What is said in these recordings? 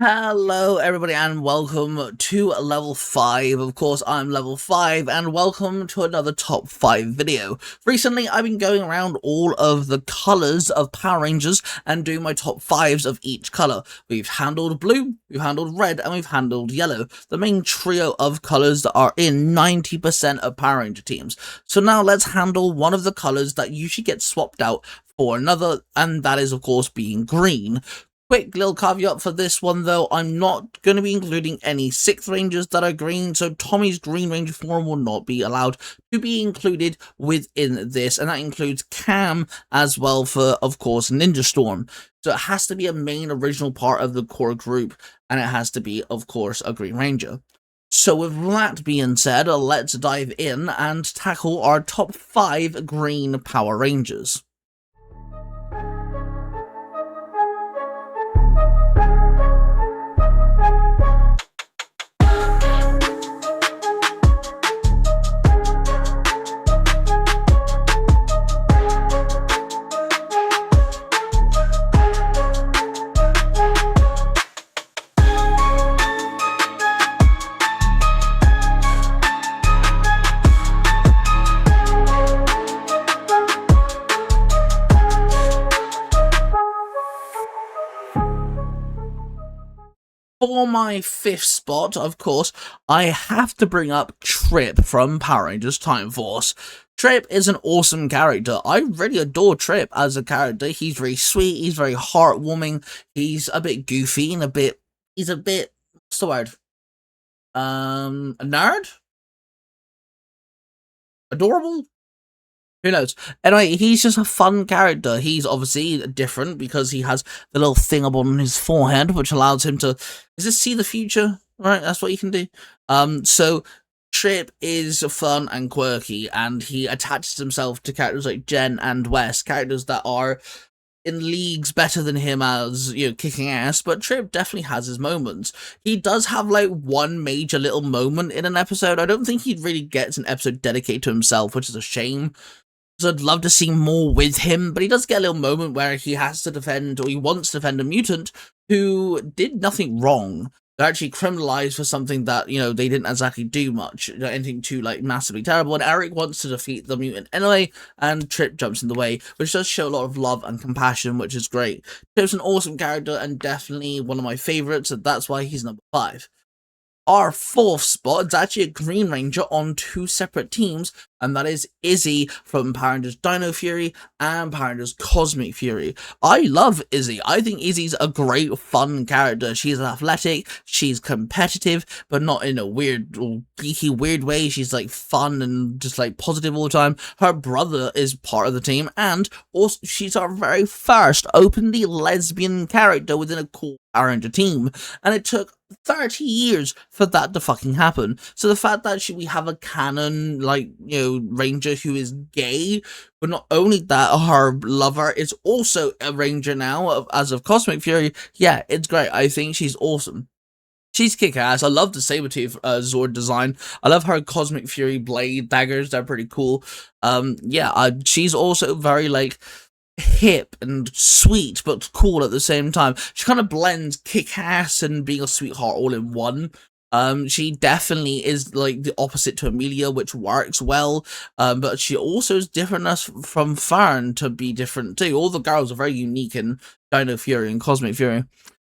Hello everybody and welcome to level 5. Of course, I'm level 5 and welcome to another top 5 video. Recently, I've been going around all of the colours of Power Rangers and doing my top 5s of each colour. We've handled blue, we've handled red, and we've handled yellow. The main trio of colours that are in 90% of Power Ranger teams. So now let's handle one of the colours that usually gets swapped out for another, and that is of course being green. Quick little caveat for this one though, I'm not going to be including any 6th Rangers that are green, so Tommy's Green Ranger form will not be allowed to be included within this, and that includes Cam as well for, of course, Ninja Storm. So it has to be a main original part of the core group, and it has to be, of course, a Green Ranger. So with that being said, let's dive in and tackle our top 5 green Power Rangers. For my 5th spot, of course, I have to bring up Trip from Power Rangers Time Force. Trip is an awesome character. I really adore Trip as a character. He's very sweet, he's very heartwarming, he's a bit goofy and he's a bit, what's the word? A nerd? Adorable? Who knows? Anyway, he's just a fun character. He's obviously different because he has the little thing up on his forehead, which allows him to, is this see the future? Right, that's what you can do. So Trip is fun and quirky, and he attaches himself to characters like Jen and Wes, characters that are in leagues better than him as, you know, kicking ass, but Trip definitely has his moments. He does have, like, one major little moment in an episode. I don't think he really gets an episode dedicated to himself, which is a shame. So I'd love to see more with him, but he does get a little moment where he has to defend, or he wants to defend a mutant who did nothing wrong. They're actually criminalized for something that, you know, they didn't exactly do much, anything too, like, massively terrible, and Eric wants to defeat the mutant anyway, and Trip jumps in the way, which does show a lot of love and compassion, which is great. Trip's an awesome character, and definitely one of my favourites, and that's why he's number 5. Our 4th spot is actually a Green Ranger on 2 separate teams, and that is Izzy from Power Rangers Dino Fury and Power Rangers Cosmic Fury. I love Izzy. I think Izzy's a great, fun character. She's athletic, she's competitive, but not in a weird or geeky weird way. She's like fun and just like positive all the time. Her brother is part of the team, and also she's our very first openly lesbian character within a cool Power Ranger team, and it took 30 years for that to fucking happen. So the fact that we have a canon, like, you know, Ranger who is gay, but not only that, her lover is also a Ranger now, as of Cosmic Fury, yeah, it's great. I think she's awesome. She's kick-ass. I love the Sabretooth Zord design. I love her Cosmic Fury blade daggers. They're pretty cool. Yeah, she's also very, like, hip and sweet but cool at the same time. She kind of blends kick-ass and being a sweetheart all in one. She definitely is like the opposite to Amelia, which works well, but she also is different enough from Fern to be different too. All the girls are very unique in Dino Fury and Cosmic Fury.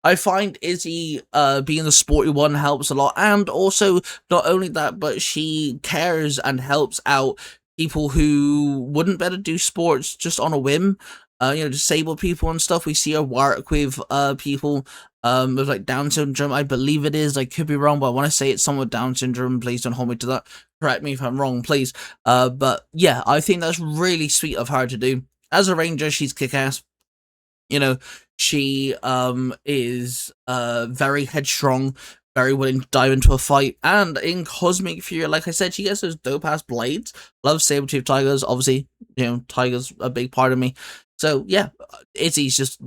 I find Izzy being the sporty one helps a lot, and also not only that, but she cares and helps out people who wouldn't better do sports just on a whim. You know, disabled people and stuff. We see her work with people with like Down syndrome, I believe it is. I could be wrong, but I want to say it's someone with Down syndrome. Please don't hold me to that. Correct me if I'm wrong, please. But yeah, I think that's really sweet of her to do. As a Ranger, she's kick-ass. You know, she is very headstrong, very willing to dive into a fight, and in Cosmic Fury, like I said, she gets those dope-ass blades. Love saber-tooth tigers, obviously, you know, tigers a big part of me. So yeah, Izzy's just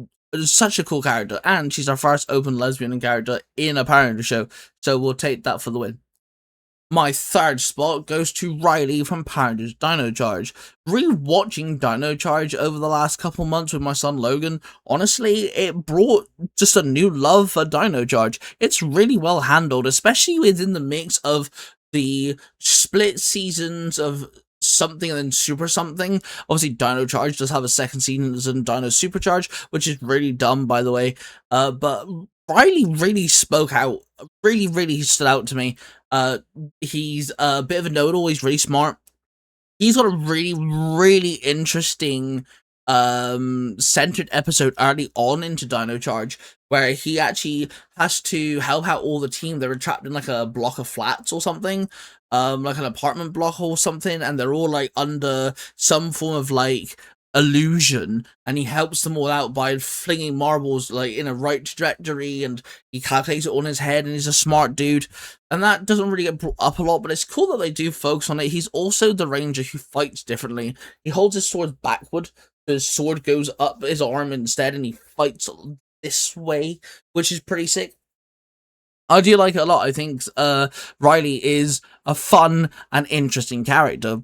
such a cool character, and she's our first open lesbian character in a Power Ranger show, so we'll take that for the win. My third spot goes to Riley from Power Rangers Dino Charge. Rewatching Dino Charge over the last couple months with my son Logan, honestly, it brought just a new love for Dino Charge. It's really well handled, especially within the mix of the split seasons of something and then super something. Obviously, Dino Charge does have a second season as in Dino Supercharge, which is really dumb, by the way. But Riley really spoke out, really stood out to me. He's a bit of a know-it-all. He's really smart. He's got a really interesting centered episode early on into Dino Charge where he actually has to help out all the team. They're trapped in like a block of flats or something, like an apartment block or something, and they're all like under some form of like illusion, and he helps them all out by flinging marbles like in a right trajectory, and he calculates it on his head, and he's a smart dude. And that doesn't really get brought up a lot, but it's cool that they do focus on it. He's also the ranger who fights differently. He holds his sword backward, his sword goes up his arm instead, and he fights this way, which is pretty sick. I do like it a lot. I think Riley is a fun and interesting character.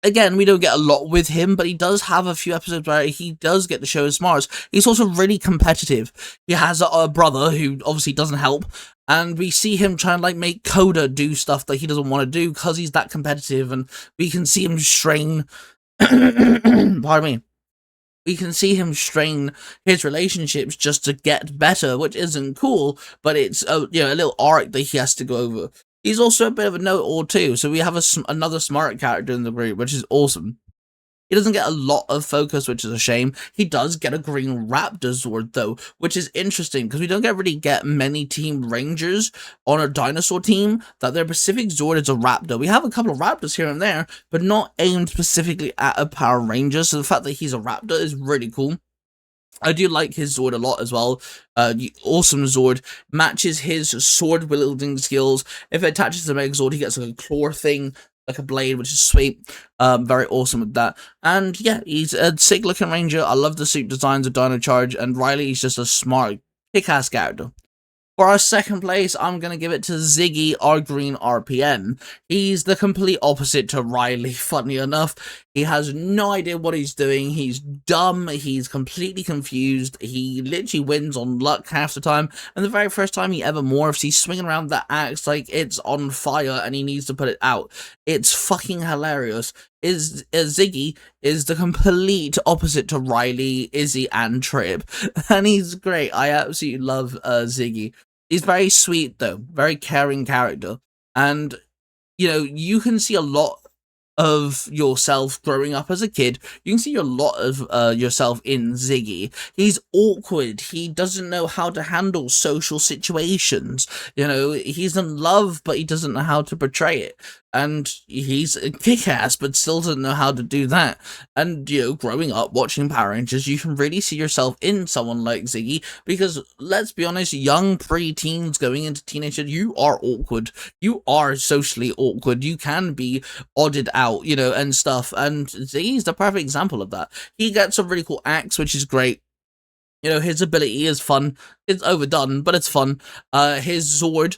Again, we don't get a lot with him, but he does have a few episodes where he does get to show his smarts. He's also really competitive. He has a brother who obviously doesn't help, and we see him trying to like make Coda do stuff that he doesn't want to do because he's that competitive, and we can see him strain pardon me. We can see him strain his relationships just to get better, which isn't cool, but it's a little arc that he has to go over. He's also a bit of a know-it-all too, so we have another smart character in the group, which is awesome. He doesn't get a lot of focus, which is a shame. He does get a Green Raptor Zord, though, which is interesting, because we don't really get many Team Rangers on a dinosaur team that their Pacific Zord is a Raptor. We have a couple of Raptors here and there, but not aimed specifically at a Power Ranger, so the fact that he's a Raptor is really cool. I do like his Zord a lot as well. Awesome Zord. Matches his sword wielding skills. If it attaches to the Mega Zord, he gets like a claw thing, like a blade, which is sweet. Very awesome with that. And yeah, he's a sick looking ranger. I love the suit designs of Dino Charge, and Riley is just a smart, kick-ass character. For our second place, I'm going to give it to Ziggy, our green RPM. He's the complete opposite to Riley, funny enough. He has no idea what he's doing. He's dumb. He's completely confused. He literally wins on luck half the time. And the very first time he ever morphs, he's swinging around that axe like it's on fire and he needs to put it out. It's fucking hilarious. Ziggy is the complete opposite to Riley, Izzy, and Trip. And he's great. I absolutely love Ziggy. He's very sweet, though. Very caring character. And, you can see a lot of yourself growing up as a kid. You can see a lot of yourself in Ziggy. He's awkward. He doesn't know how to handle social situations. He's in love, but he doesn't know how to portray it. And he's a kick-ass, but still doesn't know how to do that. And, growing up, watching Power Rangers, you can really see yourself in someone like Ziggy, because, let's be honest, young pre-teens going into teenagehood, you are awkward. You are socially awkward. You can be odded out, and stuff. And Ziggy's the perfect example of that. He gets a really cool axe, which is great. His ability is fun. It's overdone, but it's fun. His Zord,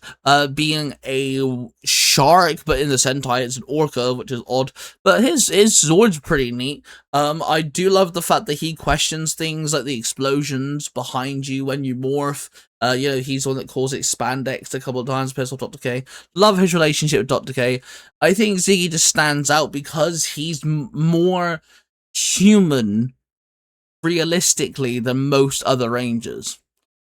being a shark, but in the Sentai it's an orca, which is odd. But his Zord's pretty neat. I do love the fact that he questions things like the explosions behind you when you morph. He's the one that calls it spandex a couple of times, pissed off Dr. K. Love his relationship with Dr. K. I think Ziggy just stands out because he's more human realistically than most other rangers.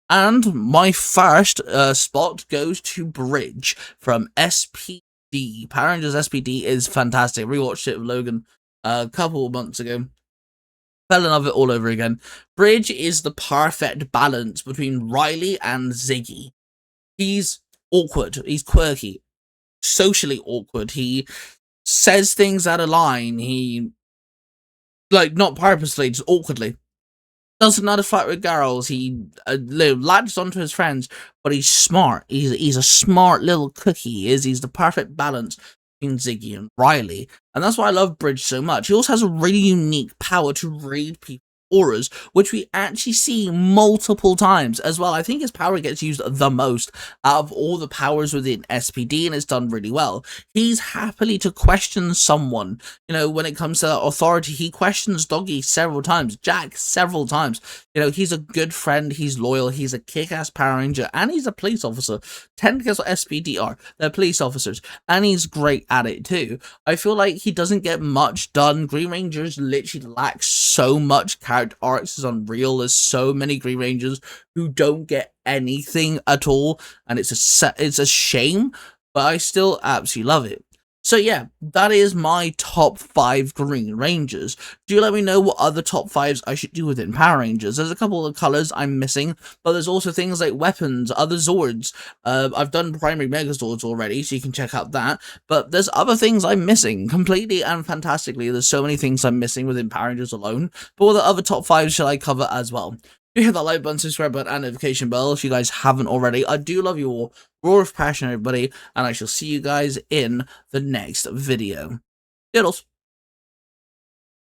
And my first spot goes to Bridge from SPD. Power Rangers SPD is fantastic. Rewatched it with Logan a couple of months ago. Fell in love with it all over again. Bridge is the perfect balance between Riley and Ziggy. He's awkward. He's quirky. Socially awkward. He says things out of line. He, not purposely, just awkwardly. Doesn't know how to fight with girls. He latches onto his friends, but he's smart. He's a smart little cookie. He's the perfect balance between Ziggy and Riley. And that's why I love Bridge so much. He also has a really unique power to read people's auras, which we actually see multiple times as well. I think his power gets used the most out of all the powers within SPD, and it's done really well. He's happily to question someone. You know, when it comes to authority, he questions Doggy several times, Jack several times. You know, he's a good friend, he's loyal, he's a kick-ass Power Ranger, and he's a police officer. Technically, that's what SPD are. They're police officers, and he's great at it too. I feel like he doesn't get much done. Green Rangers literally lack so much character arcs. Is unreal. There's so many Green Rangers who don't get anything at all, and it's a shame, but I still absolutely love it. So yeah, that is my top 5 Green Rangers. Do let me know what other top 5s I should do within Power Rangers. There's a couple of colours I'm missing, but there's also things like weapons, other Zords. I've done primary Megazords already, so you can check out that. But there's other things I'm missing, completely and fantastically. There's so many things I'm missing within Power Rangers alone. But what other top 5s shall I cover as well? Do hit that like button, subscribe button, and notification bell if you guys haven't already. I do love you all. Roar of passion, everybody, and I shall see you guys in the next video. Doodles.